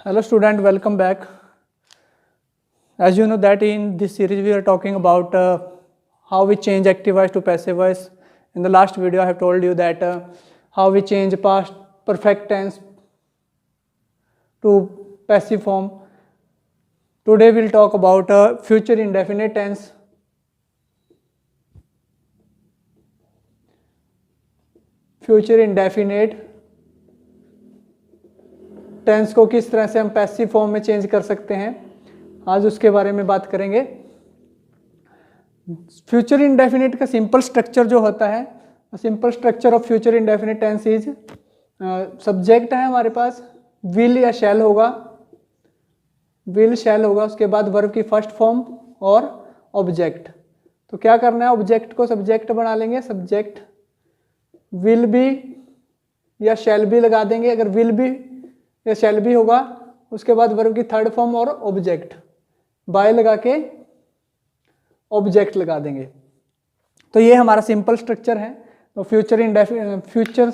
Hello student, welcome back. As you know that in this series we are talking about how we change active voice to passive voice. In the last video I have told you that how we change past perfect tense to passive form. Today we'll talk about future indefinite tense. Future indefinite tense को किस तरह से हम passive form में change कर सकते हैं, आज उसके बारे में बात करेंगे। फ्यूचर इंडेफिनेट का सिंपल स्ट्रक्चर जो होता है, simple structure of future indefinite tense is subject है हमारे पास, विल या शैल होगा, विल शैल होगा, उसके बाद वर्ब की फर्स्ट फॉर्म और ऑब्जेक्ट। तो क्या करना है, ऑब्जेक्ट को सब्जेक्ट बना लेंगे, सब्जेक्ट विल बी या शैल बी लगा देंगे, अगर विल बी या शैल बी होगा उसके बाद वर्ब की थर्ड फॉर्म और ऑब्जेक्ट, बाय लगा के ऑब्जेक्ट लगा देंगे। तो ये हमारा सिंपल स्ट्रक्चर है। तो फ्यूचर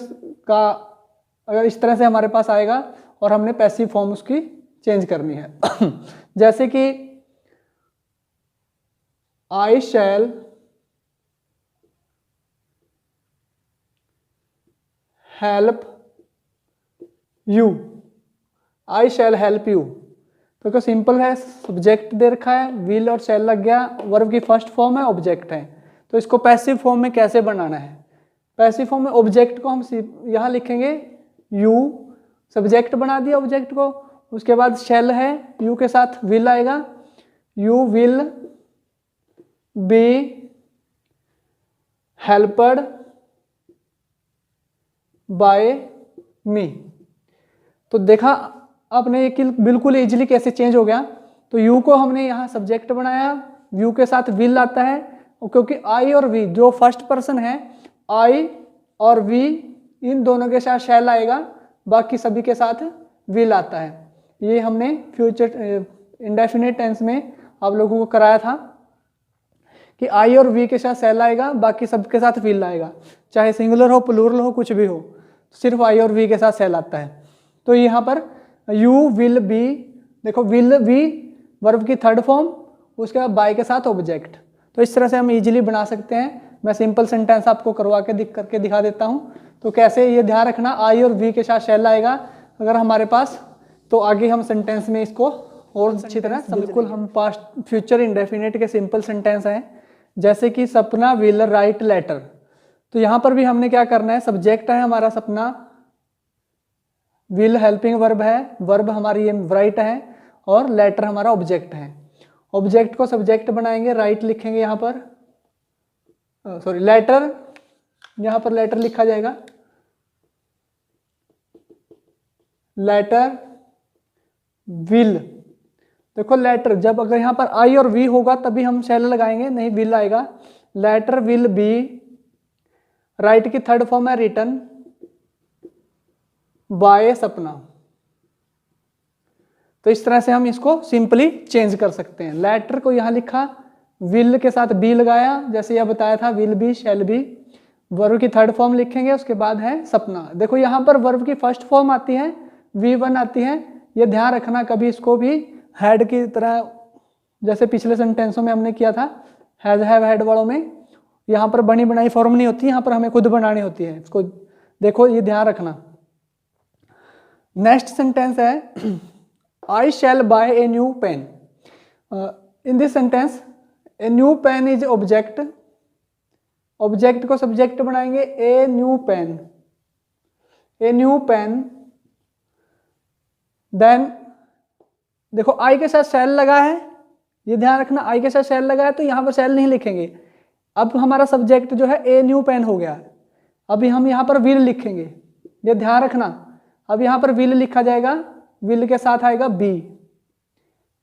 का अगर इस तरह से हमारे पास आएगा और हमने पैसिव फॉर्म उसकी चेंज करनी है जैसे कि I shall help you, I shall help you. तो क्या सिंपल है, सब्जेक्ट दे रखा है, विल और शैल लग गया, वर्ब की फर्स्ट फॉर्म है, ऑब्जेक्ट है। तो इसको पैसिव फॉर्म में कैसे बनाना है, पैसिव फॉर्म में ऑब्जेक्ट को हम यहाँ लिखेंगे यू, सब्जेक्ट बना दिया ऑब्जेक्ट को, उसके बाद शैल है, यू के साथ विल आएगा, you will be helped by me. तो देखा आपने ये बिल्कुल इजीली कैसे चेंज हो गया। तो यू को हमने यहाँ सब्जेक्ट बनाया, यू के साथ विल आता है, क्योंकि आई और वी जो फर्स्ट पर्सन है, आई और वी इन दोनों के साथ शैल आएगा, बाकी सभी के साथ विल आता है। ये हमने फ्यूचर इंडेफिनिट टेंस में आप लोगों को कराया था कि आई और वी के साथ शैल आएगा, बाकी सबके साथ विल आएगा, चाहे सिंगुलर हो, प्लूरल हो, कुछ भी हो, सिर्फ आई और वी के साथ शैल आता है। तो यहाँ पर यू विल बी, देखो विल बी वर्ब की थर्ड फॉर्म, उसके बाद बाय के साथ ऑब्जेक्ट। तो इस तरह से हम इजीली बना सकते हैं। मैं सिंपल सेंटेंस आपको करवा के करके दिखा देता हूँ। तो कैसे, ये ध्यान रखना, आई और वी के साथ शैल आएगा अगर हमारे पास, तो आगे हम सेंटेंस में इसको और अच्छी तरह बिल्कुल हम पास्ट फ्यूचर इंडेफिनिट के सिंपल सेंटेंस हैं, जैसे कि सपना विल राइट लेटर। तो यहाँ पर भी हमने क्या करना है, सब्जेक्ट है हमारा सपना, विल हेल्पिंग वर्ब है, वर्ब हमारी ये राइट है, और लेटर हमारा ऑब्जेक्ट है। ऑब्जेक्ट को सब्जेक्ट बनाएंगे, राइट लिखेंगे यहाँ पर, सॉरी लेटर, यहाँ पर लेटर लिखा जाएगा, लेटर विल। देखो लेटर, जब अगर यहाँ पर आई और वी होगा तभी हम शैल लगाएंगे, नहीं विल आएगा। लेटर विल बी, राइट की थर्ड फॉर्म है रिटन बाय सपना। तो इस तरह से हम इसको सिंपली चेंज कर सकते हैं। लेटर को यहाँ लिखा, विल के साथ बी लगाया, जैसे यह बताया था, will be shall B, verb की थर्ड फॉर्म लिखेंगे, उसके बाद है सपना। देखो यहाँ पर वर्ब की फर्स्ट फॉर्म आती है, V1 आती है, ये ध्यान रखना, कभी इसको भी हैड की तरह, जैसे पिछले सेंटेंसों में हमने किया था हैज हैव हैड वालों में, यहाँ पर बनी बनाई फॉर्म नहीं होती, यहाँ पर हमें खुद बनानी होती है। इसको देखो, ये ध्यान रखना। नेक्स्ट सेंटेंस है I shall buy a new pen. In this sentence a new pen is object, object को सब्जेक्ट बनाएंगे, a new pen, a new pen. Then देखो आई के साथ शैल लगा है, ये ध्यान रखना, आई के साथ शैल लगा है, तो यहाँ पर शैल नहीं लिखेंगे। अब हमारा सब्जेक्ट जो है ए न्यू पेन हो गया, अभी हम यहाँ पर विल लिखेंगे, ये ध्यान रखना। अब यहाँ पर विल लिखा जाएगा, विल के साथ आएगा be,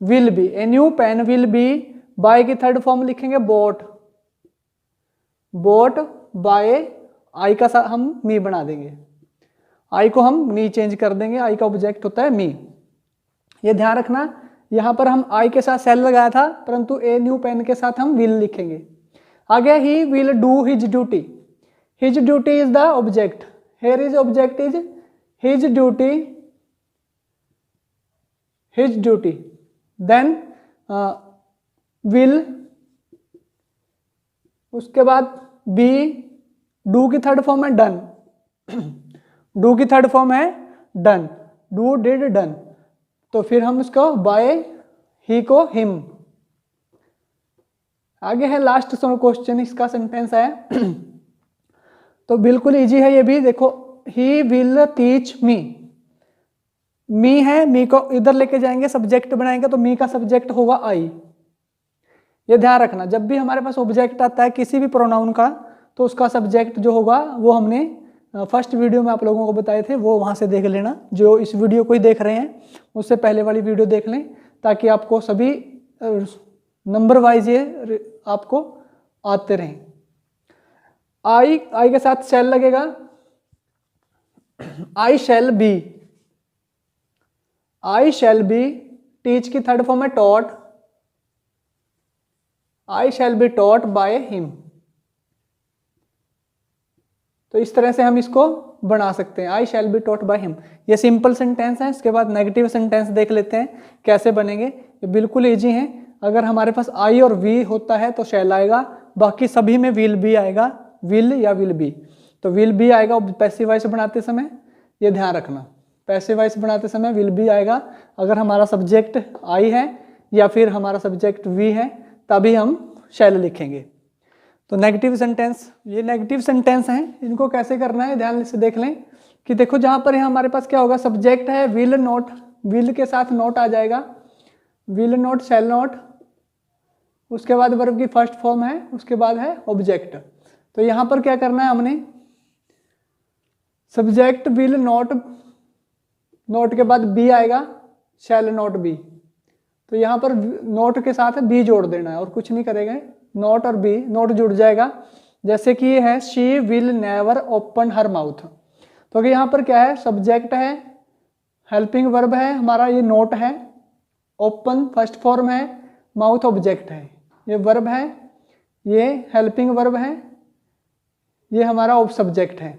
will be, a new pen will be, buy की थर्ड फॉर्म लिखेंगे बोट, बोट बाय, आई का साथ हम मी बना देंगे, आई को हम मी चेंज कर देंगे, आई का ऑब्जेक्ट होता है मी। ये ध्यान रखना, यहाँ पर हम आई के साथ शैल लगाया था, परंतु ए न्यू पेन के साथ हम विल लिखेंगे। आगे he will do his duty, his duty is the object, here is object is his duty his duty, then will, उसके बाद बी, डू की थर्ड फॉर्म है डन, डू की थर्ड फॉर्म है डन, डू डिड डन, तो फिर हम उसको बाय, ही को हिम। आगे है लास्ट क्वेश्चन, इसका सेंटेंस है तो बिल्कुल इजी है ये भी, देखो ही विल टीच मी, मी है, मी को इधर लेके जाएंगे, सब्जेक्ट बनाएंगे तो मी का सब्जेक्ट होगा आई। ये ध्यान रखना, जब भी हमारे पास ऑब्जेक्ट आता है किसी भी प्रोनाउन का, तो उसका सब्जेक्ट जो होगा वो हमने फर्स्ट वीडियो में आप लोगों को बताए थे, वो वहाँ से देख लेना। जो इस वीडियो को ही देख रहे हैं उससे पहले वाली वीडियो देख लें, ताकि आपको सभी नंबर वाइज ये आपको आते रहें। आई, आई के साथ शैल लगेगा, I shall be, I shall be, teach की थर्ड फॉर्म है taught, I shall be taught by him. तो इस तरह से हम इसको बना सकते हैं, I shall be taught by him. ये सिंपल सेंटेंस है। इसके बाद नेगेटिव सेंटेंस देख लेते हैं कैसे बनेंगे। ये बिल्कुल इजी हैं। अगर हमारे पास आई और वी होता है तो शैल आएगा, बाकी सभी में विल बी आएगा, विल या विल बी। तो विल बी आएगा पैसिव वॉइस बनाते समय, ये ध्यान रखना, पैसिव वॉइस बनाते समय विल बी आएगा। अगर हमारा सब्जेक्ट आई है या फिर हमारा सब्जेक्ट वी है तभी हम शैल लिखेंगे। तो नेगेटिव सेंटेंस, ये नेगेटिव सेंटेंस हैं, इनको कैसे करना है ध्यान से देख लें कि देखो जहाँ पर हमारे पास क्या होगा, सब्जेक्ट है विल नॉट, विल के साथ नॉट आ जाएगा, विल नॉट, शैल नॉट, उसके बाद वर्ब की फर्स्ट फॉर्म है, उसके बाद है ऑब्जेक्ट। तो यहाँ पर क्या करना है हमने, सब्जेक्ट विल नॉट, नॉट के बाद बी आएगा, शैल नॉट बी। तो यहाँ पर नॉट के साथ बी जोड़ देना है और कुछ नहीं करेंगे, नॉट और बी, नॉट जुड़ जाएगा। जैसे कि ये है she will never open her mouth, तो यहाँ पर क्या है, सब्जेक्ट है, हेल्पिंग वर्ब है हमारा, ये नॉट है, ओपन फर्स्ट फॉर्म है, माउथ ऑब्जेक्ट है, ये वर्ब है, ये हेल्पिंग वर्ब है, ये हमारा सब्जेक्ट है।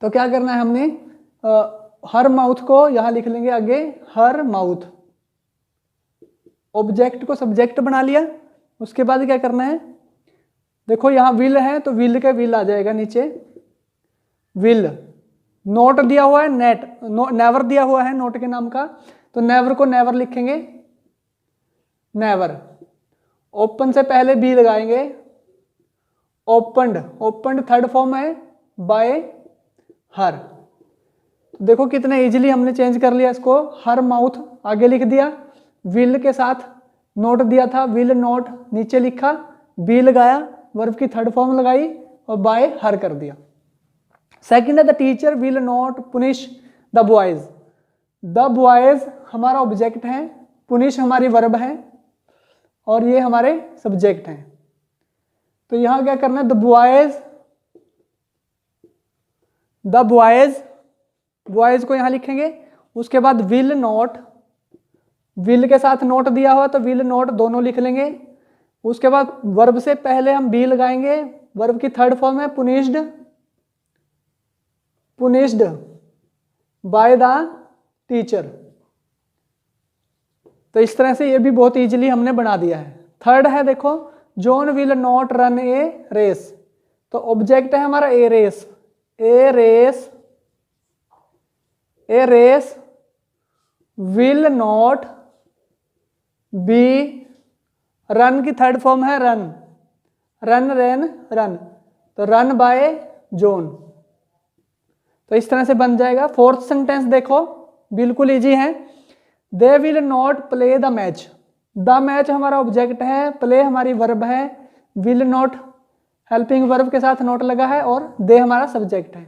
तो क्या करना है हमने, हर माउथ को यहाँ लिख लेंगे आगे, हर माउथ, ऑब्जेक्ट को सब्जेक्ट बना लिया। उसके बाद क्या करना है, देखो यहाँ विल है तो विल के विल आ जाएगा नीचे, विल, नोट दिया हुआ है, नेट, नेवर दिया हुआ है नोट के नाम का, तो नेवर को नेवर लिखेंगे, नेवर। ओपन से पहले बी लगाएंगे, ओपनड, ओपनड थर्ड फॉर्म है, बाय हर। देखो कितने इजीली हमने चेंज कर लिया इसको, हर माउथ आगे लिख दिया, विल के साथ नोट दिया था, विल नोट नीचे लिखा, बी लगाया, वर्ब की थर्ड फॉर्म लगाई और बाय हर कर दिया। सेकंड है the teacher will not punish the boys, the boys हमारा ऑब्जेक्ट है, पुनिश हमारी वर्ब है और ये हमारे सब्जेक्ट हैं। तो यहां क्या करना है, the boys, the boys, boys को यहां लिखेंगे। उसके बाद विल नॉट, विल के साथ नोट दिया हुआ तो विल नोट दोनों लिख लेंगे। उसके बाद वर्ब से पहले हम बी लगाएंगे, वर्ब की थर्ड फॉर्म है पुनिश्ड, पुनिश्ड बाय द टीचर। तो इस तरह से ये भी बहुत इजीली हमने बना दिया है। थर्ड है देखो, John will not run a race, तो ऑब्जेक्ट है हमारा a race, a race, a race will not be, run की थर्ड फॉर्म है रन, रन रेन रन, तो रन बाय जॉन। तो इस तरह से बन जाएगा। फोर्थ सेंटेंस देखो बिल्कुल इजी है, they will not play the match, the match हमारा ऑब्जेक्ट है, प्ले हमारी वर्ब है, विल नॉट हेल्पिंग वर्ब के साथ नोट लगा है और दे हमारा सब्जेक्ट है।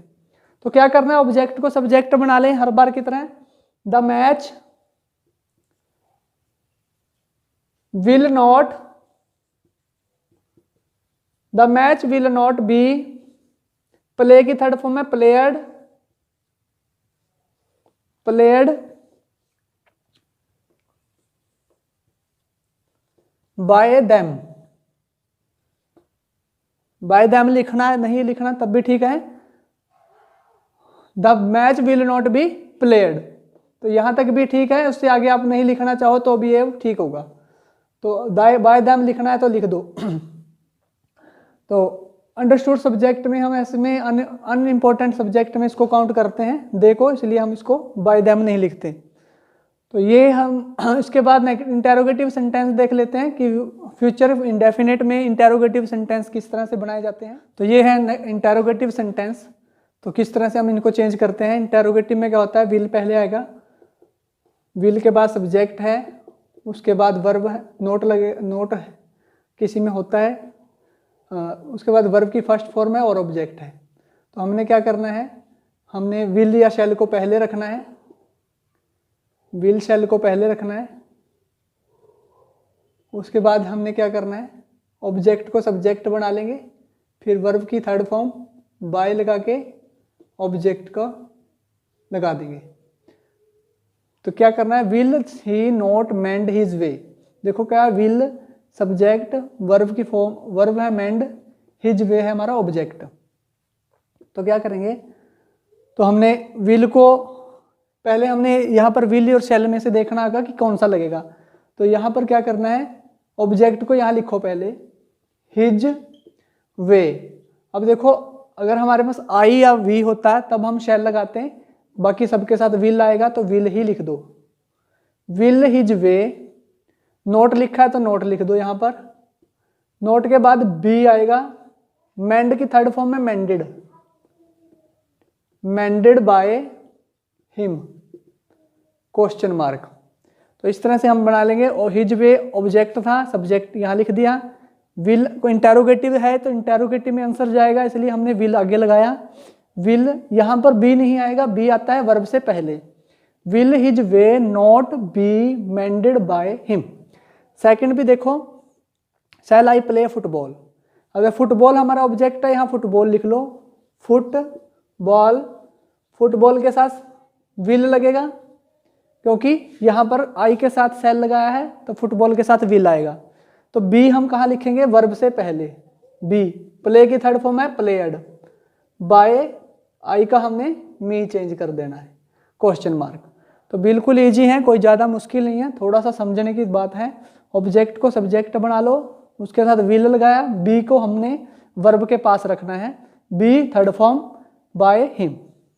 तो क्या करना है, ऑब्जेक्ट को सब्जेक्ट बना लें हर बार की तरह, the match will not, the match will not be, play की थर्ड फॉर्म है played, played by them, by them लिखना है, नहीं लिखना तब भी ठीक है, the match will not be played, तो यहाँ तक भी ठीक है, उससे आगे आप नहीं लिखना चाहो तो भी ये ठीक होगा। तो बाय देम लिखना है तो लिख दो। तो अंडरस्टूड सब्जेक्ट में हम इसमें अनइम्पोर्टेंट सब्जेक्ट में इसको काउंट करते हैं देखो, इसलिए हम इसको बाय देम नहीं लिखते। तो ये हम इसके बाद इंटेरोगेटिव सेंटेंस देख लेते हैं कि फ्यूचर इंडेफिनिट में इंटेरोगेटिव सेंटेंस किस तरह से बनाए जाते हैं। तो ये है इंटेरोगेटिव सेंटेंस। तो किस तरह से हम इनको चेंज करते हैं। इंटेरोगेटिव में क्या होता है, विल पहले आएगा, विल के बाद सब्जेक्ट है, उसके बाद वर्ब है, नोट है किसी में होता है, उसके बाद वर्ब की फर्स्ट फॉर्म है और ऑब्जेक्ट है। तो हमने क्या करना है, हमने विल या शैल को पहले रखना है, विल शैल को पहले रखना है। उसके बाद हमने क्या करना है, ऑब्जेक्ट को सब्जेक्ट बना लेंगे, फिर वर्ब की थर्ड फॉर्म बाय लगा के ऑब्जेक्ट को लगा देंगे। तो क्या करना है, will he not mend his way. देखो क्या, विल सब्जेक्ट, वर्ब की फॉर्म, वर्ब है मेंड, हिज वे है हमारा ऑब्जेक्ट। तो क्या करेंगे, तो हमने विल को पहले हमने यहाँ पर विल और शैल में से देखना होगा कि कौन सा लगेगा। तो यहाँ पर क्या करना है, ऑब्जेक्ट को यहाँ लिखो पहले, हिज वे। अब देखो अगर हमारे पास आई या वी होता है तब हम शैल लगाते हैं, बाकी सबके साथ विल आएगा तो विल ही लिख दो, विल हिज वे। नोट लिखा है तो नोट लिख दो यहाँ पर, नोट के बाद बी आएगा, मेंड की थर्ड फॉर्म में मेंडेड, मेंडेड बाय हिम क्वेश्चन मार्क। तो इस तरह से हम बना लेंगे। और हिज वे ऑब्जेक्ट था, सब्जेक्ट यहाँ लिख दिया, विल को इंटेरोगेटिव है तो इंटेरोगेटिव में आंसर जाएगा, इसलिए हमने विल आगे लगाया। विल यहाँ पर बी नहीं आएगा, बी आता है वर्ब से पहले, will his way not be मेंडेड by him. Second भी देखो, शैल आई प्ले फुटबॉल। अगर फुटबॉल हमारा ऑब्जेक्ट है, यहाँ फुटबॉल लिख लो, फुटबॉल, फुटबॉल के साथ विल लगेगा क्योंकि यहाँ पर आई के साथ शैल लगाया है तो फुटबॉल के साथ विल आएगा। तो बी हम कहाँ लिखेंगे, वर्ब से पहले बी, प्ले की थर्ड फॉर्म है प्लेयड, बाय आई का हमने मी चेंज कर देना है क्वेश्चन मार्क। तो बिल्कुल इजी है, कोई ज़्यादा मुश्किल नहीं है, थोड़ा सा समझने की बात है। ऑब्जेक्ट को सब्जेक्ट बना लो, उसके साथ विल लगाया, बी को हमने वर्ब के पास रखना है, be third form by him,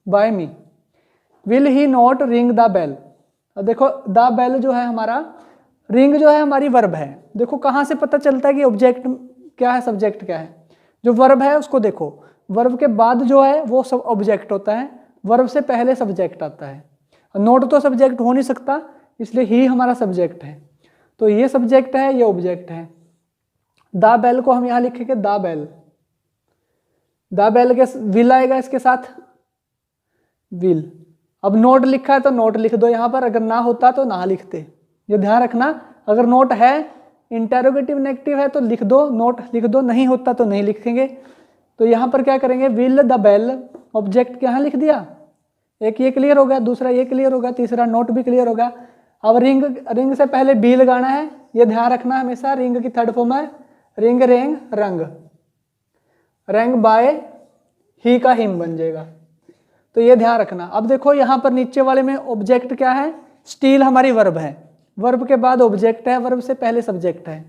by me. Will he not ring the bell. अब देखो द बेल जो है हमारा, रिंग जो है हमारी वर्ब है। देखो कहाँ से पता चलता है कि ऑब्जेक्ट क्या है सब्जेक्ट क्या है, जो वर्ब है उसको देखो, वर्ब के बाद जो है वो सब ऑब्जेक्ट होता है, वर्ब से पहले सब्जेक्ट आता है। नोट तो सब्जेक्ट हो नहीं सकता, इसलिए ही हमारा सब्जेक्ट है। तो ये सब्जेक्ट है, ये ऑब्जेक्ट है। द बेल को हम यहाँ लिखेंगे द बेल, द बेल के विल आएगा इसके साथ, विल। अब नोट लिखा है तो नोट लिख दो यहाँ पर, अगर ना होता तो ना लिखते, ये ध्यान रखना। अगर नोट है, इंटेरोगेटिव नेगेटिव है तो लिख दो, नोट लिख दो, नहीं होता तो नहीं लिखेंगे। तो यहाँ पर क्या करेंगे, विल द बेल, ऑब्जेक्ट यहाँ लिख दिया, एक ये क्लियर हो गया, दूसरा ये क्लियर होगा, तीसरा नोट भी क्लियर होगा। अब रिंग, रिंग से पहले बी लगाना है, ये ध्यान रखना हमेशा। रिंग की थर्ड फॉर्म है रिंग, रेंग, रंग, रंग बाय ही का हिम बन जाएगा, तो ये ध्यान रखना। अब देखो यहाँ पर नीचे वाले में ऑब्जेक्ट क्या है, स्टील हमारी वर्ब है, वर्ब के बाद ऑब्जेक्ट है, वर्ब से पहले सब्जेक्ट है।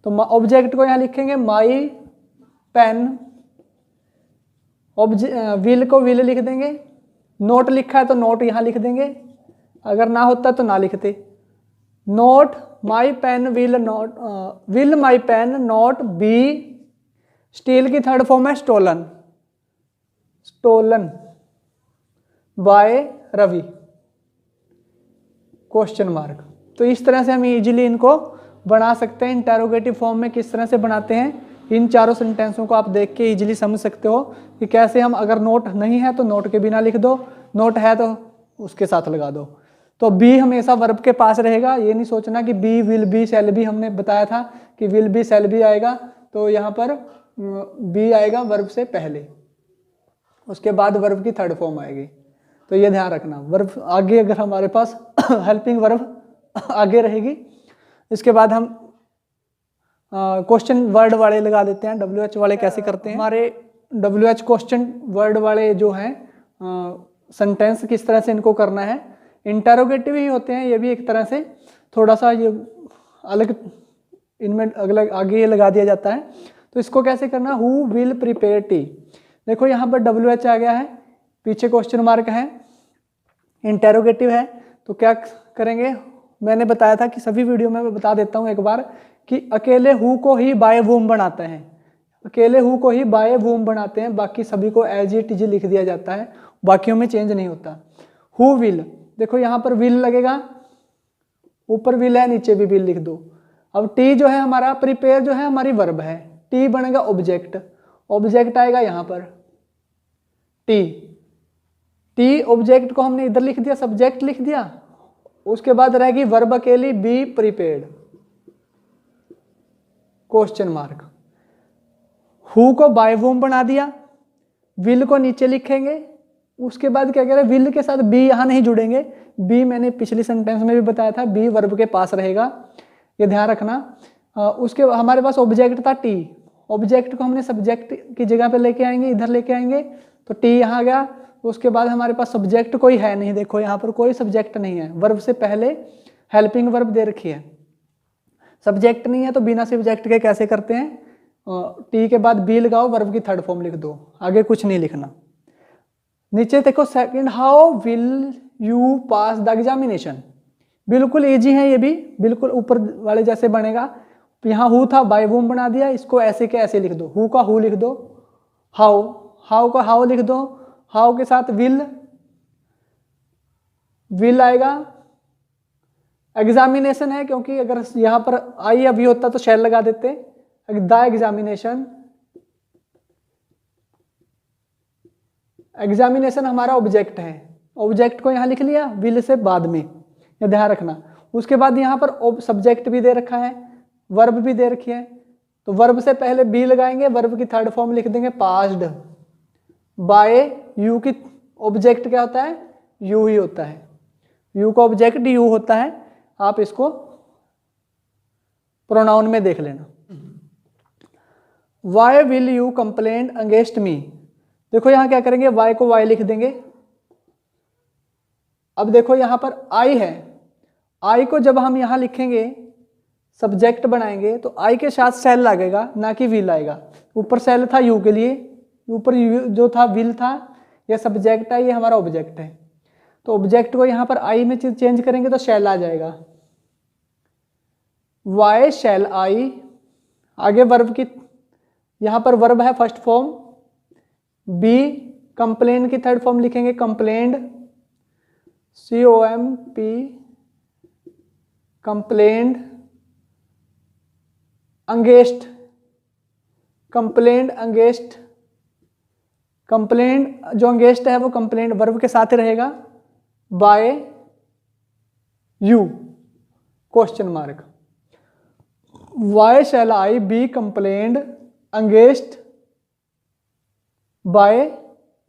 तो ऑब्जेक्ट को यहाँ लिखेंगे माई पेन, विल को विल लिख देंगे, नोट लिखा है तो नोट यहाँ लिख देंगे, अगर ना होता तो ना लिखते। Not my pen will not, will my pen not be, steal की थर्ड फॉर्म है stolen, stolen by Ravi question mark. तो इस तरह से हम इजीली इनको बना सकते हैं। इंटेरोगेटिव फॉर्म में किस तरह से बनाते हैं, इन चारों सेंटेंसों को आप देख के इजीली समझ सकते हो कि कैसे हम, अगर नोट नहीं है तो नोट के बिना लिख दो, नोट है तो उसके साथ लगा दो। तो बी हमेशा वर्ब के पास रहेगा, ये नहीं सोचना कि be will be shall be, हमने बताया था कि विल बी शैल बी आएगा, तो यहाँ पर बी आएगा वर्ब से पहले, उसके बाद वर्ब की थर्ड फॉर्म आएगी। तो ये ध्यान रखना, वर्ब आगे अगर हमारे पास हेल्पिंग वर्ब आगे रहेगी। इसके बाद हम क्वेश्चन वर्ड वाले लगा देते हैं। WH वाले कैसे करते हैं, हमारे WH क्वेश्चन वर्ड वाले जो हैं सेंटेंस, किस तरह से इनको करना है, इंटरोगेटिव ही होते हैं, ये भी एक तरह से थोड़ा सा ये अलग, इनमें अगला आगे ये लगा दिया जाता है। तो इसको कैसे करना, हु विल प्रिपेयर टी। देखो यहाँ पर WH आ गया है, पीछे क्वेश्चन मार्क है, इंटरोगेटिव है, तो क्या करेंगे, मैंने बताया था कि सभी वीडियो में मैं बता देता हूँ एक बार कि अकेले हु को ही बाय वूम बनाते हैं, अकेले हु को ही बाय वूम बनाते हैं, बाकी सभी को एज इट इज लिख दिया जाता है, बाकियों में चेंज नहीं होता। हु विल, देखो यहाँ पर विल लगेगा, ऊपर विल है नीचे भी विल लिख दो। अब टी जो है हमारा, प्रिपेयर जो है हमारी वर्ब है, टी बनेगा ऑब्जेक्ट, ऑब्जेक्ट आएगा यहाँ पर टी, टी ऑब्जेक्ट को हमने इधर लिख दिया, सब्जेक्ट लिख दिया, उसके बाद रहेगी वर्ब अकेली be prepared question mark. Who को बाय वूम बना दिया, विल को नीचे लिखेंगे, उसके बाद क्या कह रहे हैं, विल के साथ बी यहाँ नहीं जुड़ेंगे, बी मैंने पिछली सेंटेंस में भी बताया था, बी वर्ब के पास रहेगा, ये ध्यान रखना। उसके हमारे पास ऑब्जेक्ट था टी, ऑब्जेक्ट को हमने सब्जेक्ट की जगह पे लेके आएंगे, इधर लेके आएंगे, तो टी यहाँ आ गया। उसके बाद हमारे पास सब्जेक्ट कोई है नहीं, देखो यहाँ पर कोई सब्जेक्ट नहीं है, वर्ब से पहले हेल्पिंग वर्ब दे रखी है, सब्जेक्ट नहीं है तो बिना सब्जेक्ट के कैसे करते हैं, टी के बाद बी लगाओ, वर्ब की थर्ड फॉर्म लिख दो, आगे कुछ नहीं लिखना। नीचे देखो second, how will you pass the examination, बिल्कुल इजी है ये भी, बिल्कुल ऊपर वाले जैसे बनेगा। यहाँ हु था, बाय वूम बना दिया, इसको ऐसे के ऐसे लिख दो, हु का हु लिख दो, हाउ, हाउ का हाउ लिख दो, हाउ के साथ विल, विल आएगा। एग्जामिनेशन है क्योंकि अगर यहाँ पर आई अभी होता तो शैल लगा देते, द एग्जामिनेशन, एग्जामिनेशन हमारा ऑब्जेक्ट है, ऑब्जेक्ट को यहाँ लिख लिया, विल से बाद में, ये ध्यान रखना। उसके बाद यहाँ पर सब्जेक्ट भी दे रखा है, वर्ब भी दे रखी है, तो वर्ब से पहले बी लगाएंगे, वर्ब की थर्ड फॉर्म लिख देंगे पास्ड बाय यू, की ऑब्जेक्ट क्या होता है, यू ही होता है, यू का ऑब्जेक्ट यू होता है, आप इसको प्रोनाउन में देख लेना। Why will you complain against me, देखो यहाँ क्या करेंगे, वाई को वाई लिख देंगे। अब देखो यहाँ पर आई है, आई को जब हम यहाँ लिखेंगे, सब्जेक्ट बनाएंगे, तो आई के साथ सेल लगेगा, ना कि विल आएगा। ऊपर सेल था यू के लिए, ऊपर जो था विल था, यह सब्जेक्ट है, ये हमारा ऑब्जेक्ट है, तो ऑब्जेक्ट को यहाँ पर आई में चेंज करेंगे तो शैल आ जाएगा, वाई शैल आई। आगे वर्ब की, यहाँ पर वर्ब है फर्स्ट फॉर्म, बी कंप्लेन की थर्ड फॉर्म लिखेंगे, complained, COMP, complained, against, complained against, complaint जो अंगेस्ट है वो कंप्लेंट वर्ब के साथ रहेगा, by you question mark. Why shall I be complained against by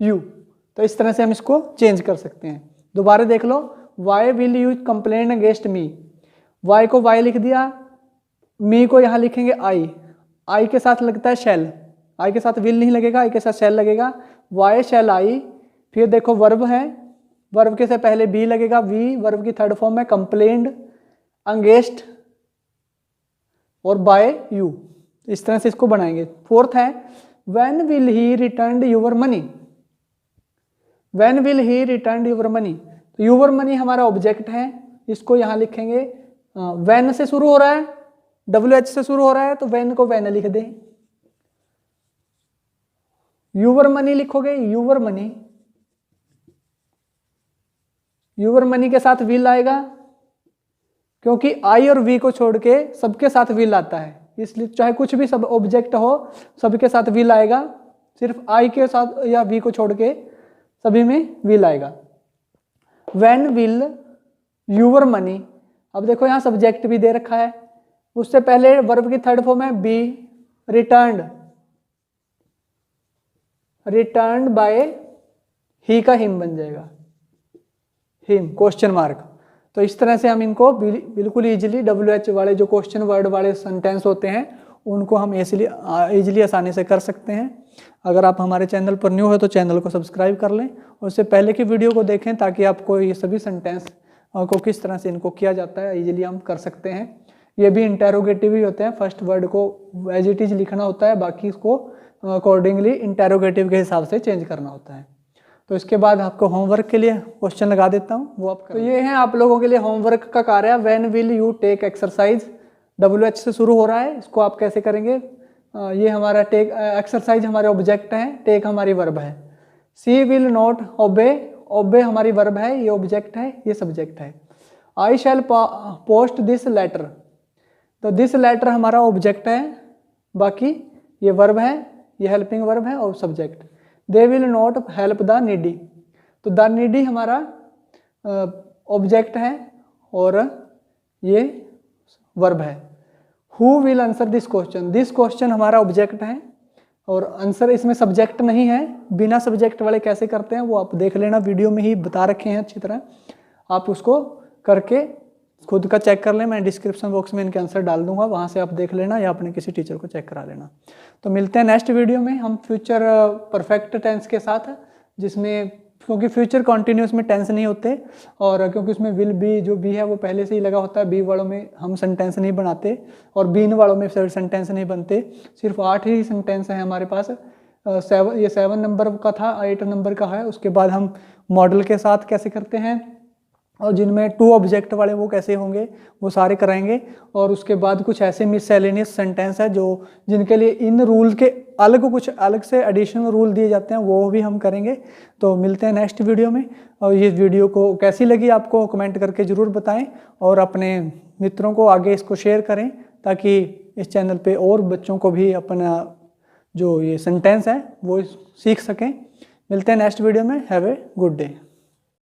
you, तो इस तरह से हम इसको चेंज कर सकते हैं। दोबारा देख लो, why will you complain against me, why को वाई लिख दिया, मी को यहाँ लिखेंगे आई, आई के साथ लगता है शैल, आई के साथ विल नहीं लगेगा, आई के साथ शैल लगेगा, वाई शैल आई। फिर देखो वर्ब है, वर्ब के से पहले बी लगेगा, वी वर्ब की थर्ड फॉर्म है, कंप्लेंड अंगेंस्ट और बाय यू, इस तरह से इसको बनाएंगे। फोर्थ है, when will he return your money, when will he return your money, तो योर मनी हमारा ऑब्जेक्ट है, इसको यहाँ लिखेंगे, व्हेन से शुरू हो रहा है, WH से शुरू हो रहा है, तो व्हेन को व्हेन लिख दे, योर मनी लिखोगे, योर मनी, योर मनी के साथ विल आएगा, क्योंकि आई और वी को छोड़ के सबके साथ विल आता है, इसलिए चाहे कुछ भी सब ऑब्जेक्ट हो सबके साथ विल आएगा, सिर्फ आई के साथ या वी को छोड़ के सभी में विल आएगा। व्हेन विल योर मनी, अब देखो यहाँ सब्जेक्ट भी दे रखा है, उससे पहले वर्ब की थर्ड फॉर्म है बी, रिटर्न्ड, रिटर्न्ड बाय ही का हिम बन जाएगा, हिम क्वेश्चन मार्क। तो इस तरह से हम इनको बिल्कुल इजीली WH वाले जो क्वेश्चन वर्ड वाले सेंटेंस होते हैं उनको हम इजीली आसानी से कर सकते हैं। अगर आप हमारे चैनल पर न्यू हो तो चैनल को सब्सक्राइब कर लें और उससे पहले की वीडियो को देखें ताकि आपको ये सभी सेंटेंस को किस तरह से इनको किया जाता है इजीली हम कर सकते हैं। ये भी इंटेरोगेटिव ही होते हैं, फर्स्ट वर्ड को एज इट इज लिखना होता है, बाकी इसको अकॉर्डिंगली इंटेरोगेटिव के हिसाब से चेंज करना होता है। तो इसके बाद आपको होमवर्क के लिए क्वेश्चन लगा देता हूँ, वो आप तो ये है आप लोगों के लिए होमवर्क का कार्य। When will you take exercise, WH से शुरू हो रहा है, इसको आप कैसे करेंगे। ये हमारा टेक एक्सरसाइज हमारे ऑब्जेक्ट है, टेक हमारी वर्ब है। सी विल नॉट ओबे, ओबे हमारी वर्ब है, ये ऑब्जेक्ट है, ये सब्जेक्ट है। I shell post this letter, तो दिस लेटर हमारा ऑब्जेक्ट है, बाकी ये वर्ब है, ये हेल्पिंग वर्ब है और subject. They will not help the needy, तो द नीडी हमारा ऑब्जेक्ट है और ये वर्ब है। Who will answer this question, this question हमारा ऑब्जेक्ट है और आंसर इसमें सब्जेक्ट नहीं है। बिना सब्जेक्ट वाले कैसे करते हैं वो आप देख लेना, वीडियो में ही बता रखे हैं अच्छी तरह, आप उसको करके खुद का चेक कर लें। मैं डिस्क्रिप्शन बॉक्स में इनके आंसर डाल दूंगा, वहाँ से आप देख लेना या अपने किसी टीचर को चेक करा लेना। तो मिलते हैं नेक्स्ट वीडियो में हम फ्यूचर परफेक्ट टेंस के साथ, जिसमें क्योंकि फ्यूचर कॉन्टिन्यूस में टेंस नहीं होते और क्योंकि उसमें विल बी जो बी है वो पहले से ही लगा होता है। बी वालों में हम सेंटेंस नहीं बनाते और बीन वालों में सेंटेंस नहीं बनते, सिर्फ 8 ही सेंटेंस हैं हमारे पास। 7 नंबर का था, 8 नंबर का है। उसके बाद हम मॉडल के साथ कैसे करते हैं और जिनमें 2 ऑब्जेक्ट वाले वो कैसे होंगे वो सारे कराएंगे। और उसके बाद कुछ ऐसे मिससेलेनियस सेंटेंस है जो जिनके लिए इन रूल के अलग कुछ अलग से एडिशनल रूल दिए जाते हैं, वो भी हम करेंगे। तो मिलते हैं नेक्स्ट वीडियो में। और ये वीडियो को कैसी लगी आपको कमेंट करके ज़रूर बताएं और अपने मित्रों को आगे इसको शेयर करें, ताकि इस चैनल पे और बच्चों को भी अपना जो ये सेंटेंस है वो सीख सकें। मिलते हैं नेक्स्ट वीडियो में। Have a good day.